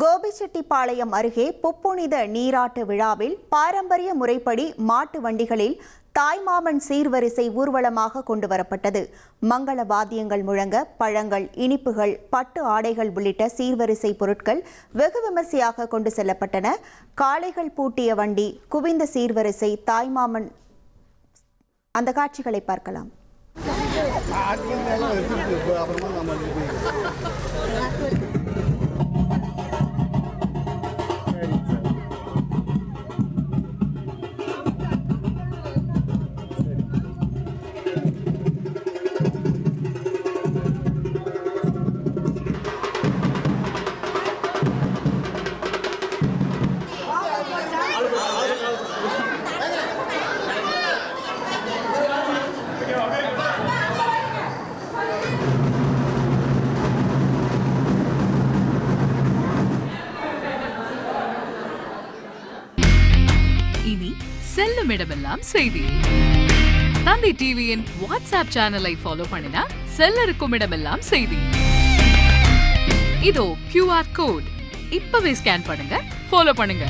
கோபிச்செட்டிப்பாளையம் அருகே புப்புனித நீராட்டு விழாவில் பாரம்பரிய முறைப்படி மாட்டு வண்டிகளில் தாய்மாமன் சீர்வரிசை ஊர்வலமாக கொண்டு வரப்பட்டது. மங்கள வாத்தியங்கள் முழங்க பழங்கள், இனிப்புகள், பட்டு ஆடைகள் உள்ளிட்ட சீர்வரிசை பொருட்கள் வெகு விமர்சையாக கொண்டு செல்லப்பட்டன. காளைகள் பூட்டிய வண்டி, குவிந்த சீர்வரிசை, தாய்மாமன், அந்த காட்சிகளை பார்க்கலாம். இனி செல்லும் இடமெல்லாம் செய்தி. தந்தை டிவியின் வாட்ஸ்அப் சேனலை ஃபாலோ பண்ணினா செல்லருக்கும் இடமெல்லாம் செய்தி. இதோ QR கோட், இப்பவே ஸ்கேன் பண்ணுங்க, ஃபாலோ பண்ணுங்க.